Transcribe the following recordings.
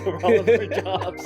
for all of our jobs.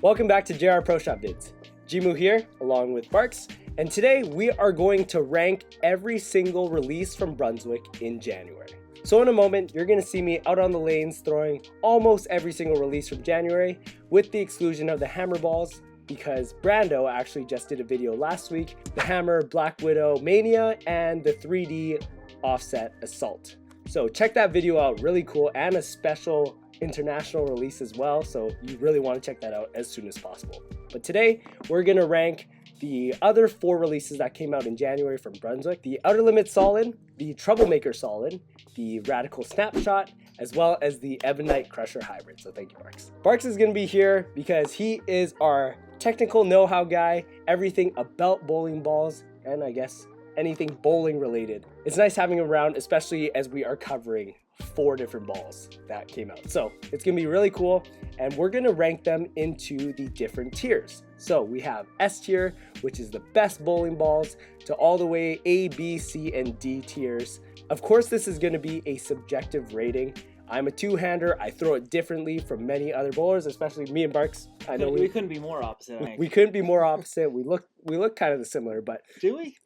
Welcome back to JR Pro Shop Vids. Jimoo here, along with Barks, and today we are going to rank every single release from Brunswick in January. So in a moment, you're going to see me out on the lanes throwing almost every single release from January, with the exclusion of the hammer balls, because Brando actually just did a video last week, the Hammer Black Widow Mania and the 3D Offset Assault. So check that video out, really cool, and a special international release as well, so you really want to check that out as soon as possible. But today, we're going to rank the other 4 releases that came out in January from Brunswick: the Outer Limit Solid, the Troublemaker Solid, the Radical Snapshot, as well as the Ebonite Crusher Hybrid. So thank you, Barks. Barks is going to be here because he is our technical know-how guy, everything about bowling balls, and I guess anything bowling related. It's nice having him around, especially as we are covering 4 different balls that came out. So it's gonna be really cool, and we're gonna rank them into the different tiers. So we have S tier, which is the best bowling balls, to all the way A, B, C, and D tiers. Of course, this is gonna be a subjective rating. I'm a two-hander. I throw it differently from many other bowlers, especially me and Barks. I know we couldn't be more opposite. We couldn't be more opposite. We look kind of similar, but do we?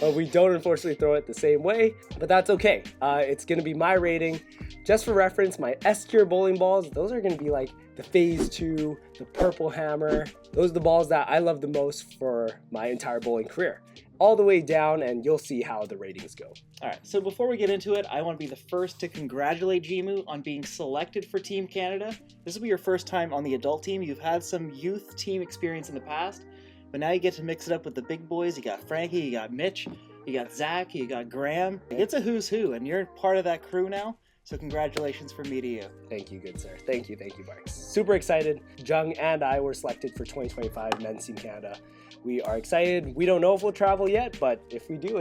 But we don't unfortunately throw it the same way. But that's okay. It's gonna be my rating. Just for reference, my S tier bowling balls, those are gonna be like the Phase 2, the Purple Hammer. Those are the balls that I love the most for my entire bowling career. All the way down, and you'll see how the ratings go. All right, so before we get into it, I want to be the first to congratulate Jimoo on being selected for Team Canada. This will be your first time on the adult team. You've had some youth team experience in the past, but now you get to mix it up with the big boys. You got Frankie, you got Mitch, you got Zach, you got Graham. It's a who's who, and you're part of that crew now. So congratulations from me to you. Thank you, good sir. Thank you, Barks. Super excited. Jung and I were selected for 2025 Men's Team Canada. We are excited. We don't know if we'll travel yet, but if we do,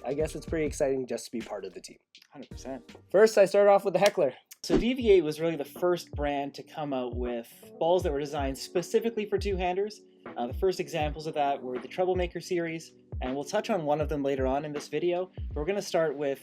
I guess it's pretty exciting just to be part of the team. 100%. First, I started off with the Heckler. So DV8 was really the first brand to come out with balls that were designed specifically for two-handers. The first examples of that were the Troublemaker series, and we'll touch on one of them later on in this video. But we're going to start with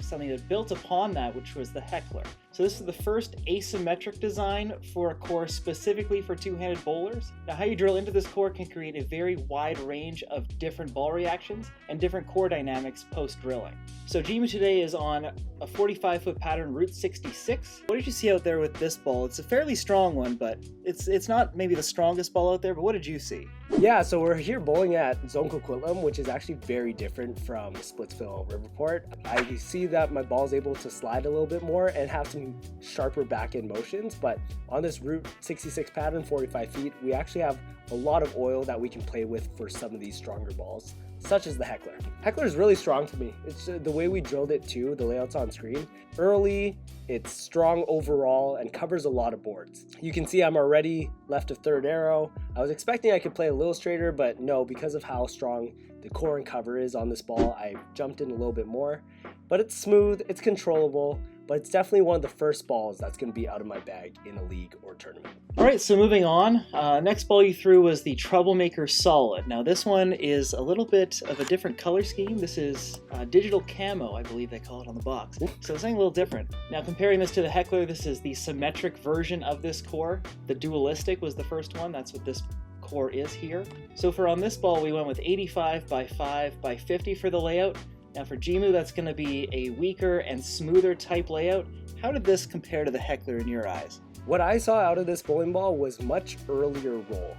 something that built upon that, which was the Heckler. So this is the first asymmetric design for a core specifically for two-handed bowlers. Now, how you drill into this core can create a very wide range of different ball reactions and different core dynamics post-drilling. So Jimoo today is on a 45-foot pattern Route 66. What did you see out there with this ball? It's a fairly strong one, but it's not maybe the strongest ball out there, but what did you see? Yeah, so we're here bowling at Zone Coquitlam, which is actually very different from Splitsville Riverport. I see that my ball is able to slide a little bit more and have some sharper back-end motions, but on this Route 66 pattern, 45 feet, we actually have a lot of oil that we can play with for some of these stronger balls, such as the Heckler. Heckler is really strong for me. It's the way we drilled it too, the layouts on screen. Early, it's strong overall and covers a lot of boards. You can see I'm already left of third arrow. I was expecting I could play a little straighter, but no, because of how strong the core and cover is on this ball, I jumped in a little bit more. But it's smooth, it's controllable, but it's definitely one of the first balls that's going to be out of my bag in a league or tournament. All right, so moving on. Next ball you threw was the Troublemaker Solid. Now this one is a little bit of a different color scheme. This is digital camo, I believe they call it on the box. So it's something a little different. Now comparing this to the Heckler, this is the symmetric version of this core. The dualistic was the first one. That's what this core is here. So for on this ball, we went with 85 by 5 by 50 for the layout. Now for Jimoo, that's going to be a weaker and smoother type layout. How did this compare to the Heckler in your eyes? What I saw out of this bowling ball was much earlier roll.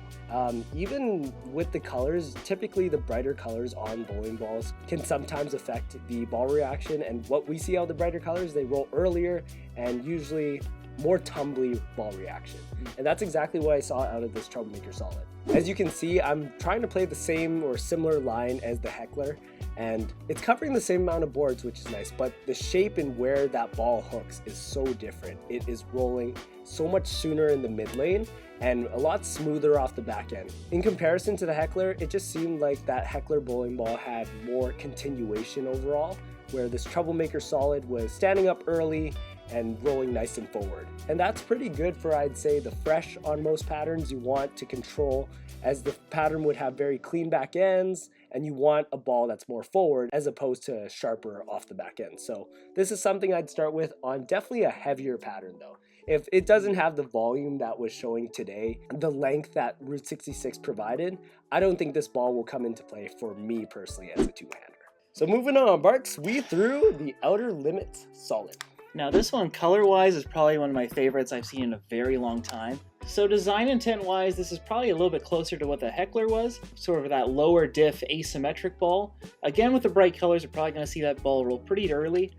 Even with the colors, typically the brighter colors on bowling balls can sometimes affect the ball reaction, and what we see out of the brighter colors, they roll earlier and usually more tumbly ball reaction. And that's exactly what I saw out of this Troublemaker Solid. As you can see, I'm trying to play the same or similar line as the Heckler, and it's covering the same amount of boards, which is nice, but the shape and where that ball hooks is so different. It is rolling so much sooner in the mid lane and a lot smoother off the back end. In comparison to the Heckler, it just seemed like that Heckler bowling ball had more continuation overall, where this Troublemaker Solid was standing up early and rolling nice and forward. And that's pretty good for, I'd say, the fresh on most patterns you want to control, as the pattern would have very clean back ends, and you want a ball that's more forward as opposed to sharper off the back end. So this is something I'd start with on definitely a heavier pattern though. If it doesn't have the volume that was showing today, the length that Route 66 provided, I don't think this ball will come into play for me personally as a two-hander. So moving on, Barks, we threw the Outer Limits Solid. Now this one, color-wise, is probably one of my favorites I've seen in a very long time. So design intent-wise, this is probably a little bit closer to what the Heckler was, sort of that lower diff asymmetric ball. Again, with the bright colors, we're probably going to see that ball roll pretty early.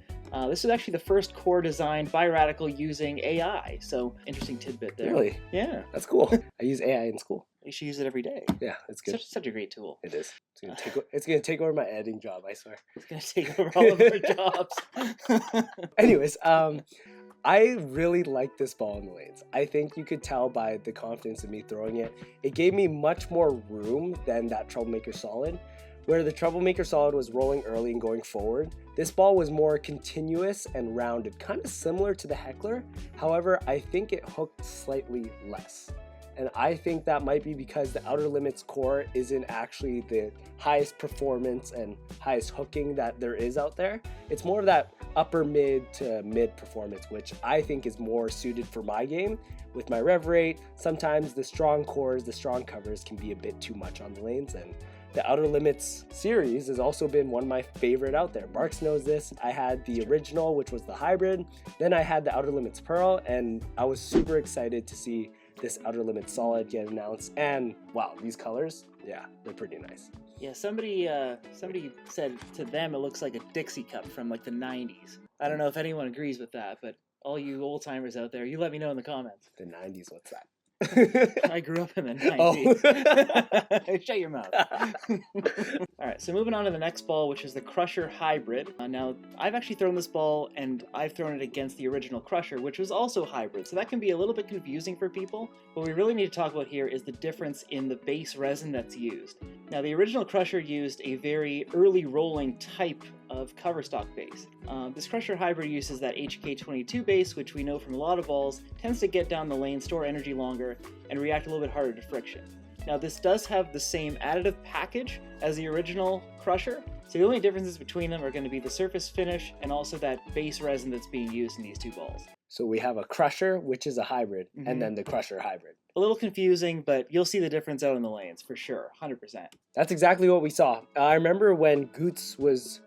This is actually the first core designed by Radical using AI, so interesting tidbit there. Really? Yeah. That's cool. I use AI in school. You should use it every day. Yeah, it's good. Such a great tool. It is. It's gonna take over my editing job, I swear. It's going to take over all of our jobs. Anyways, I really like this ball in the lanes. I think you could tell by the confidence of me throwing it. It gave me much more room than that Troublemaker Solid. Where the Troublemaker Solid was rolling early and going forward, this ball was more continuous and rounded, kind of similar to the Heckler. However, I think it hooked slightly less. And I think that might be because the Outer Limits core isn't actually the highest performance and highest hooking that there is out there. It's more of that upper mid to mid performance, which I think is more suited for my game. With my rev rate, sometimes the strong cores, the strong covers can be a bit too much on the lanes, and the Outer Limits series has also been one of my favorite out there. Barks knows this. I had the original, which was the hybrid. Then I had the Outer Limits Pearl, and I was super excited to see this Outer Limits Solid get announced. And wow, these colors, yeah, they're pretty nice. Yeah, somebody said to them it looks like a Dixie cup from like the 90s. I don't know if anyone agrees with that, but all you old timers out there, you let me know in the comments. The 90s, what's that? I grew up in the 90s. Oh. Shut your mouth. Alright, so moving on to the next ball, which is the Crusher Hybrid. Now, I've actually thrown this ball, and I've thrown it against the original Crusher, which was also hybrid, so that can be a little bit confusing for people. What we really need to talk about here is the difference in the base resin that's used. Now, the original Crusher used a very early rolling type of cover stock base. This Crusher Hybrid uses that HK22 base, which we know from a lot of balls tends to get down the lane, store energy longer, and react a little bit harder to friction. Now this does have the same additive package as the original Crusher, so the only differences between them are going to be the surface finish and also that base resin that's being used in these two balls. So we have a Crusher, which is a hybrid, and then the Crusher Hybrid. A little confusing, but you'll see the difference out in the lanes for sure, 100%. That's exactly what we saw. I remember when Goots was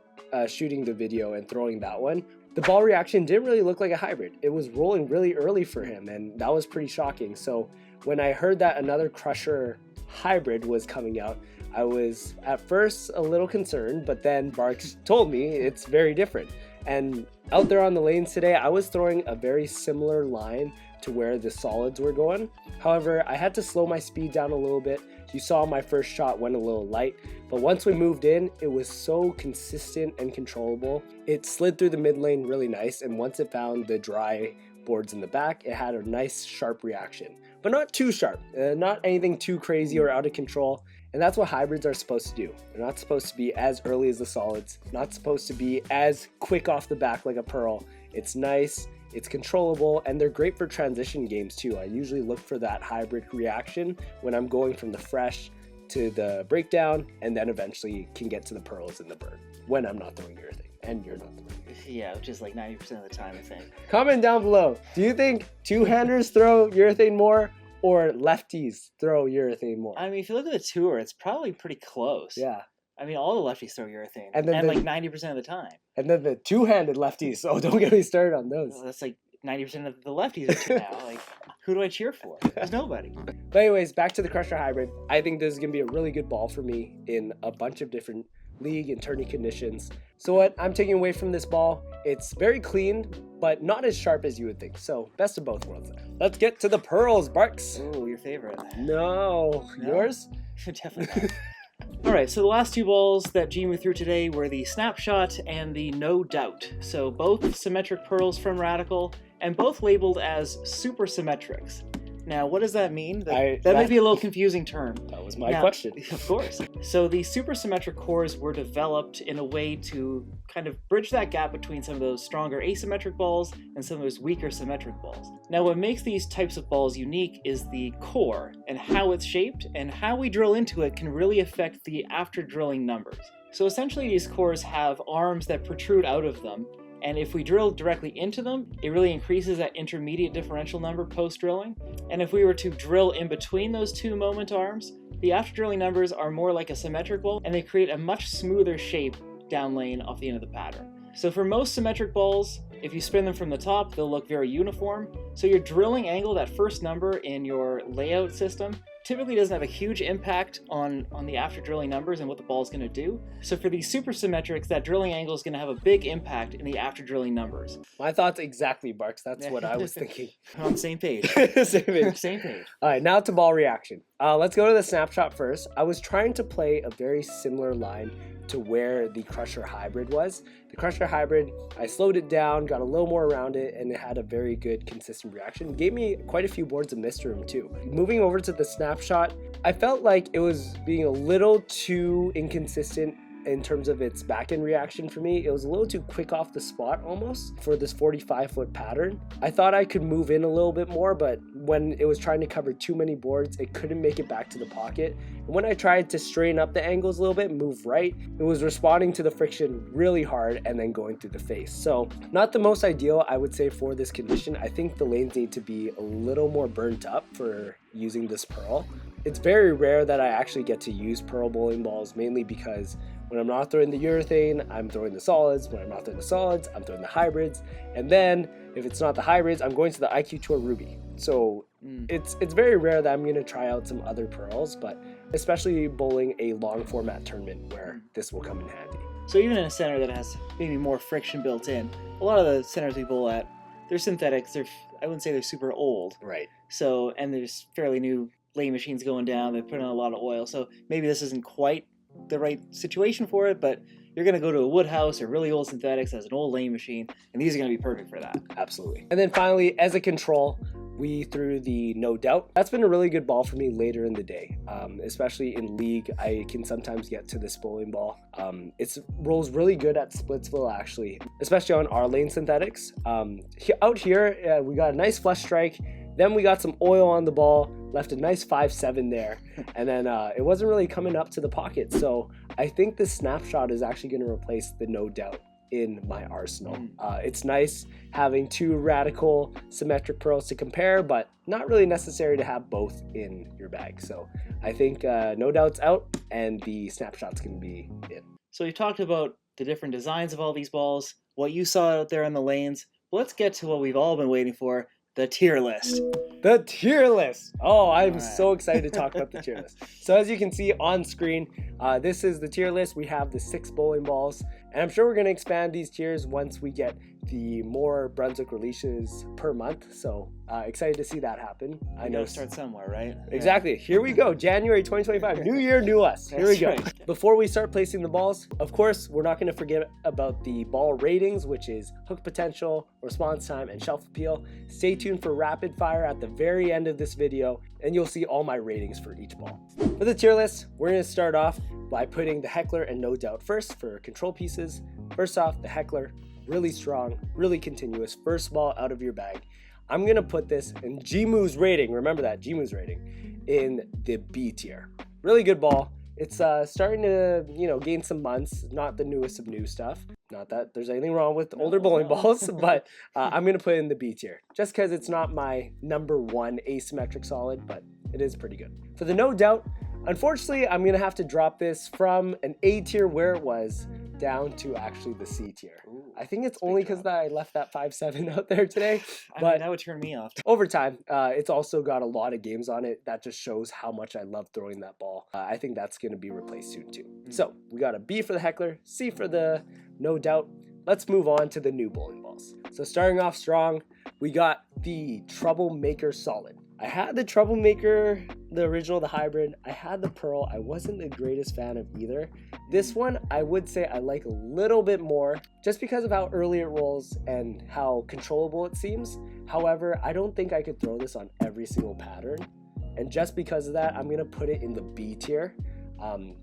shooting the video and throwing that one, the ball reaction didn't really look like a hybrid. It was rolling really early for him, and that was pretty shocking. So when I heard that another Crusher Hybrid was coming out, I was at first a little concerned, but then Barks told me it's very different. And out there on the lanes today, I was throwing a very similar line to where the solids were going. However, I had to slow my speed down a little bit. You saw my first shot went a little light, but once we moved in, it was so consistent and controllable. It slid through the mid lane really nice, and once it found the dry boards in the back, it had a nice sharp reaction, but not too sharp, not anything too crazy or out of control. And that's what hybrids are supposed to do. They're not supposed to be as early as the solids, not supposed to be as quick off the back like a Pearl. It's nice, it's controllable, and they're great for transition games too. I usually look for that hybrid reaction when I'm going from the fresh to the breakdown, and then eventually can get to the pearls and the burn when I'm not throwing urethane, and you're not throwing urethane. Yeah, which is like 90% of the time, I think. Comment down below. Do you think two-handers throw urethane more, or lefties throw urethane more? I mean, if you look at the tour, it's probably pretty close. Yeah. I mean, all the lefties throw urethane, and like 90% of the time. And then the two-handed lefties, oh, don't get me started on those. Well, that's like 90% of the lefties are two now. Like, who do I cheer for? There's nobody. But anyways, back to the Crusher Hybrid. I think this is going to be a really good ball for me in a bunch of different league and tourney conditions. So what I'm taking away from this ball, it's very clean, but not as sharp as you would think. So best of both worlds. Let's get to the pearls, Barks. Ooh, your favorite. No. Yours? Definitely not. Alright, so the last two balls that Jimoo threw today were the Snapshot and the No Doubt. So both symmetric pearls from Radical, and both labeled as super symmetrics. Now, what does that mean? That that- might be a little confusing term. That was my Now, question. Of course. So the supersymmetric cores were developed in a way to kind of bridge that gap between some of those stronger asymmetric balls and some of those weaker symmetric balls. Now, what makes these types of balls unique is the core and how it's shaped, and how we drill into it can really affect the after drilling numbers. So essentially these cores have arms that protrude out of them, and if we drill directly into them, it really increases that intermediate differential number post-drilling. And if we were to drill in between those two moment arms, the after drilling numbers are more like a symmetric ball, and they create a much smoother shape down lane off the end of the pattern. So for most symmetric balls, if you spin them from the top, they'll look very uniform. So your drilling angle, that first number in your layout system, typically doesn't have a huge impact on the after drilling numbers and what the ball is going to do. So for these supersymmetrics, that drilling angle is going to have a big impact in the after drilling numbers. My thoughts exactly, Barks. That's what I was thinking. On the same page. Same page. Same page. All right, now to ball reaction. Let's go to the snapshot first. I was trying to play a very similar line to where the Crusher Hybrid was. The Crusher Hybrid, I slowed it down, got a little more around it, and it had a very good consistent reaction. It gave me quite a few boards of Mr. Room too. Moving over to the snapshot, I felt like it was being a little too inconsistent in terms of its back-end reaction for me. It was a little too quick off the spot almost for this 45-foot pattern. I thought I could move in a little bit more, but when it was trying to cover too many boards, it couldn't make it back to the pocket. And when I tried to straighten up the angles a little bit, move right, it was responding to the friction really hard and then going through the face. So not the most ideal, I would say, for this condition. I think the lanes need to be a little more burnt up for using this pearl. It's very rare that I actually get to use pearl bowling balls, mainly because when I'm not throwing the urethane, I'm throwing the solids. When I'm not throwing the solids, I'm throwing the hybrids. And then if it's not the hybrids, I'm going to the IQ Tour Ruby. So it's very rare that I'm going to try out some other pearls, but especially bowling a long format tournament where this will come in handy. So even in a center that has maybe more friction built in, a lot of the centers we bowl at, they're synthetics. I wouldn't say they're super old. Right. So, and there's fairly new lane machines going down. They put in a lot of oil. So maybe this isn't quite the right situation for it, but you're going to go to a Woodhouse or really old synthetics as an old lane machine, and these are going to be perfect for that. Absolutely. And then finally, as a control, we threw the No Doubt. That's been a really good ball for me later in the day, especially in league. I can sometimes get to this bowling ball. It rolls really good at Splitsville, actually, especially on our lane synthetics. Out here, we got a nice flush strike. Then we got some oil on the ball, left a nice 5-7 there, and then it wasn't really coming up to the pocket. So I think this snapshot is actually going to replace the No Doubt in my arsenal. It's nice having two radical symmetric pearls to compare, but not really necessary to have both in your bag. So I think No Doubt's out and the snapshot's going to be in. So we talked about the different designs of all these balls, what you saw out there in the lanes. Well, let's get to what we've all been waiting for, the tier list. The tier list. Oh, I'm so excited to talk about the tier list. So as you can see on screen, this is the tier list. We have the 6 bowling balls, and I'm sure we're going to expand these tiers once we get the more Brunswick releases per month. So excited to see that happen. I know. Start somewhere, right? Exactly. Here we go. January 2025. New year, new us. Here we go. Right. Before we start placing the balls, of course, we're not going to forget about the ball ratings, which is hook potential, response time, and shelf appeal. Stay tuned for rapid fire at the very end of this video, and you'll see all my ratings for each ball. For the tier list, we're going to start off by putting the Heckler and No Doubt first for control pieces. First off, the Heckler, really strong, really continuous, first ball out of your bag. I'm going to put this in Jimoo's rating, remember that, Jimoo's rating, in the B tier. Really good ball. It's starting to, gain some months, not the newest of new stuff. Not that there's anything wrong with older bowling balls, but I'm going to put it in the B tier, just because it's not my number 1 asymmetric solid, but it is pretty good. For the No Doubt, unfortunately, I'm going to have to drop this from an A tier where it was down to actually the C tier. Ooh, I think it's only because I left that 5-7 out there today. But that would turn me off. over time, it's also got a lot of games on it. That just shows how much I love throwing that ball. I think that's going to be replaced soon too. So we got a B for the Heckler, C for the No Doubt. Let's move on to the new bowling balls. So starting off strong, we got the Troublemaker Solid. I had the Troublemaker, the original, the hybrid. I had the Pearl. I wasn't the greatest fan of either. This one, I would say I like a little bit more just because of how early it rolls and how controllable it seems. However, I don't think I could throw this on every single pattern. And just because of that, I'm going to put it in the B tier.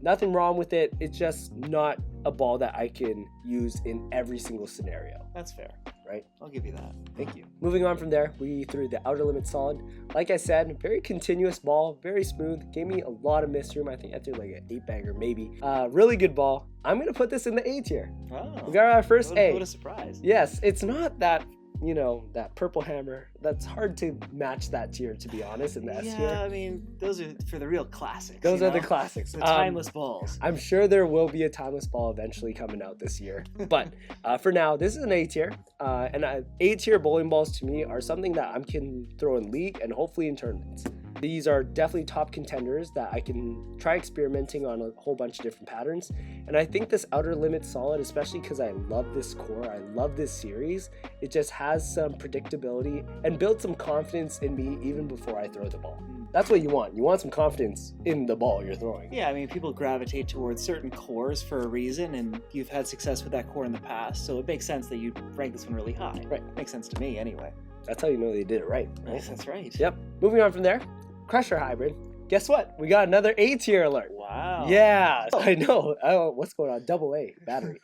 Nothing wrong with it. It's just not a ball that I can use in every single scenario. That's fair. Right? I'll give you that. Thank you. Moving on from there, we threw the Outer Limit Solid. Like I said, very continuous ball, very smooth. Gave me a lot of miss room. I think I threw like an 8-bagger maybe. Really good ball. I'm going to put this in the A tier. Oh. We got our first A. What a surprise. Yes, it's not that, you know, that purple hammer. That's hard to match that tier, to be honest, in the S tier. Yeah, I mean, those are for the real classics. Those are the classics. The timeless balls. I'm sure there will be a timeless ball eventually coming out this year. But for now, this is an A tier. And A tier bowling balls to me are something that I can throw in league and hopefully in tournaments. These are definitely top contenders that I can try experimenting on a whole bunch of different patterns. And I think this Outer Limit Solid, especially because I love this core, I love this series, it just has some predictability and builds some confidence in me even before I throw the ball. That's what you want. You want some confidence in the ball you're throwing. Yeah, I mean, people gravitate towards certain cores for a reason, and you've had success with that core in the past, so it makes sense that you'd rank this one really high. Right. Makes sense to me, anyway. That's how you know they did it right. That's right. Yep. Moving on from there, Crusher Hybrid. Guess what? We got another A tier alert. Wow. Yeah, I know. Oh, what's going on? Double A battery.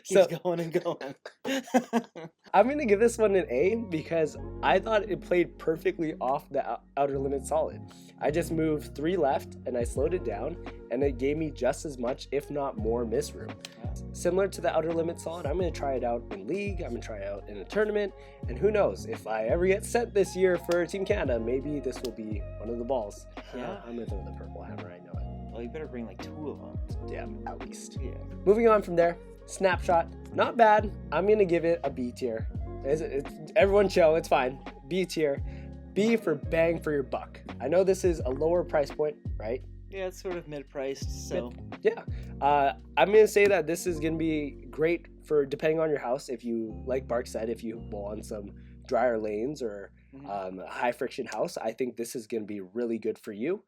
Keeps going and going. I'm going to give this one an A because I thought it played perfectly off the Outer Limit Solid. I just moved 3 left and I slowed it down and it gave me just as much, if not more, miss room. Similar to the Outer Limit Solid, I'm going to try it out in league, I'm going to try it out in a tournament, and who knows, if I ever get sent this year for Team Canada, maybe this will be one of the balls. Yeah. I'm going to throw the purple hammer, I know it. Well, you better bring like 2 of them. Yeah, at least. Yeah. Moving on from there, Snapshot, not bad. I'm going to give it a B tier. Everyone chill, it's fine. B tier. B for bang for your buck. I know this is a lower price point, right? Yeah, it's sort of mid-priced, so... Yeah. I'm going to say that this is going to be great for, depending on your house, if you, like Bark said, if you bowl on some drier lanes or a high-friction house, I think this is going to be really good for you.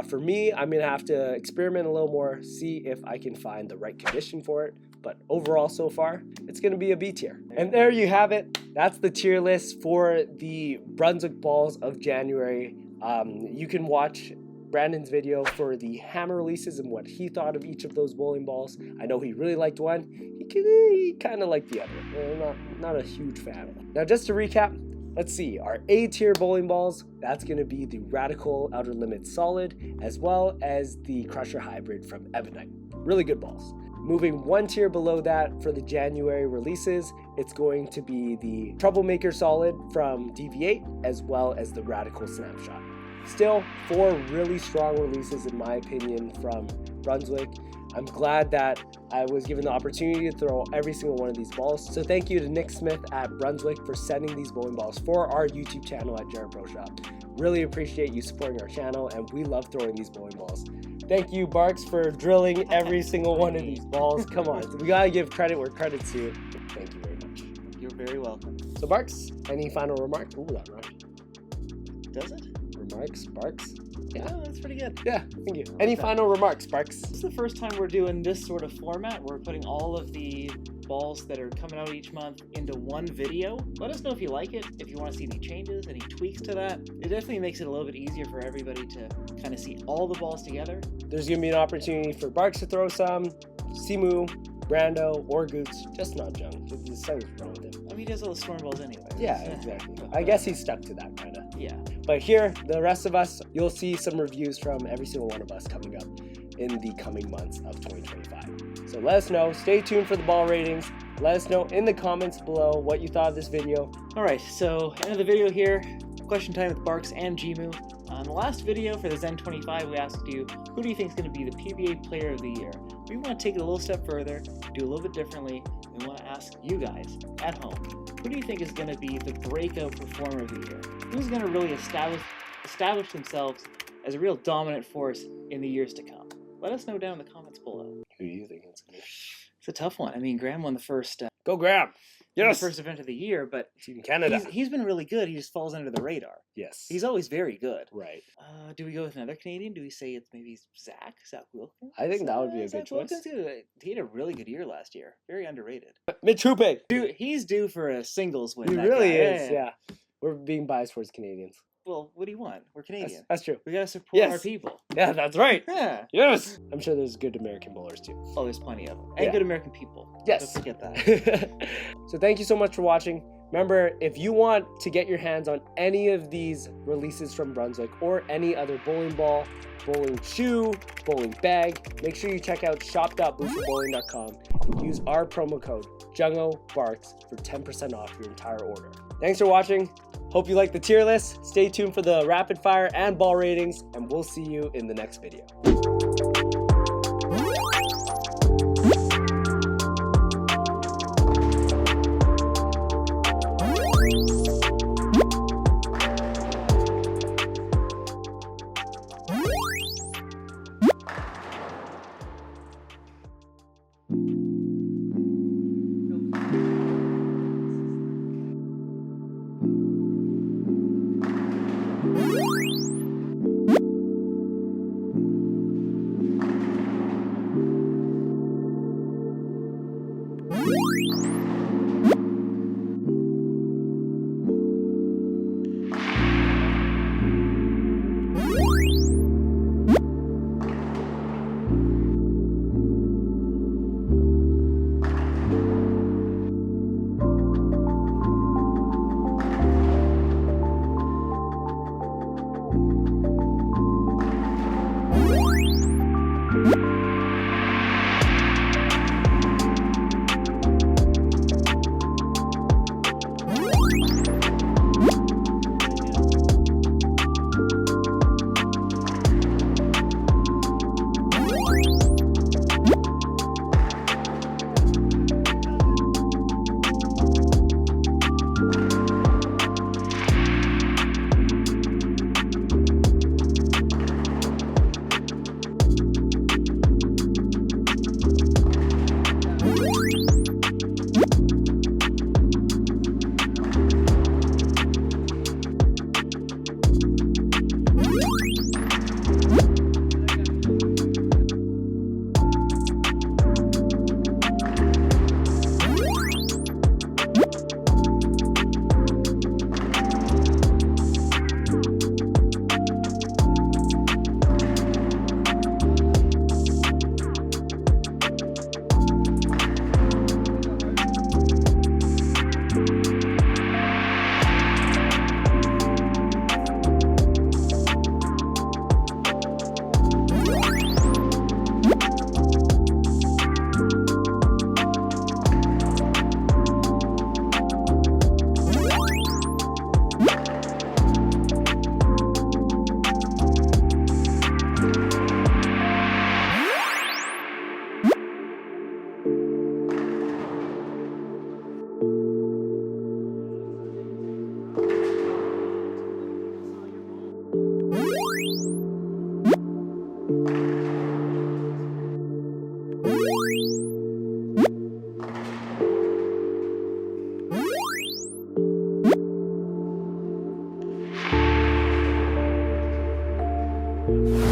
For me, I'm going to have to experiment a little more, see if I can find the right condition for it. But overall, so far, it's going to be a B tier. And there you have it. That's the tier list for the Brunswick balls of January. You can watch Brandon's video for the hammer releases and what he thought of each of those bowling balls. I know he really liked one. He kind of liked the other. Not a huge fan. Now, just to recap, let's see. Our A tier bowling balls, that's going to be the Radical Outer Limit Solid, as well as the Crusher Hybrid from Ebonite. Really good balls. Moving 1 tier below that for the January releases, it's going to be the Troublemaker Solid from DV8, as well as the Radical Snapshot. Still, 4 really strong releases in my opinion from Brunswick. I'm glad that I was given the opportunity to throw every single one of these balls. So thank you to Nick Smith at Brunswick for sending these bowling balls for our YouTube channel at Jared Pro Shop. Really appreciate you supporting our channel, and we love throwing these bowling balls. Thank you, Barks, for drilling every single one of these balls. Come on, we gotta give credit where credit's due. Thank you very much. You're very welcome. So Barks, any final remarks? Ooh, that rhymed. Does it? Remarks, Barks? Yeah, that's pretty good. Yeah, thank you. Any final remarks, Barks? This is the first time we're doing this sort of format. We're putting all of the balls that are coming out each month into one video. Let us know if you like it, if you want to see any changes, any tweaks to that. It definitely makes it a little bit easier for everybody to kind of see all the balls together. There's going to be an opportunity for Barks to throw some, Jimoo, Brando, or Goots, just not junk. There's something wrong with him. I mean, he does all the storm balls anyway. Yeah, exactly. I guess he's stuck to that kind of. Yeah. But here, the rest of us, you'll see some reviews from every single one of us coming up in the coming months of 2025. So let us know. Stay tuned for the ball ratings. Let us know in the comments below what you thought of this video. All right, so end of the video here. Question time with Barks and Jimoo. On the last video for the Zen 25, we asked you, who do you think is going to be the PBA Player of the Year? We want to take it a little step further, do a little bit differently, and we want to ask you guys at home, who do you think is going to be the breakout performer of the year? Who's going to really establish themselves as a real dominant force in the years to come? Let us know down in the comments below. Who do you think it's going to be? It's a tough one. I mean, Graham won the first. Go Graham! Yes. the first event of the year, but Team Canada. he's been really good. He just falls under the radar. Yes. He's always very good. Right. Do we go with another Canadian? Do we say it's maybe Zach Wilkins? I think that would be a Zach good choice. Wilkins, he had a really good year last year. Very underrated. Mitch Hupig. He's due for a singles win. He that really guy. is, yeah. We're being biased towards Canadians. Well, what do you want? We're Canadian. That's true. We gotta support our Yes. people. Yeah, that's right. Yeah. Yes. I'm sure there's good American bowlers too. Oh, there's plenty of them. And Yeah. good American people. Yes. Don't forget that. So thank you so much for watching. Remember, if you want to get your hands on any of these releases from Brunswick or any other bowling ball, bowling shoe, bowling bag, make sure you check out shop.boostforbowling.com and use our promo code JungoBarks for 10% off your entire order. Thanks for watching. Hope you like the tier list. Stay tuned for the rapid fire and ball ratings, and we'll see you in the next video. Bye.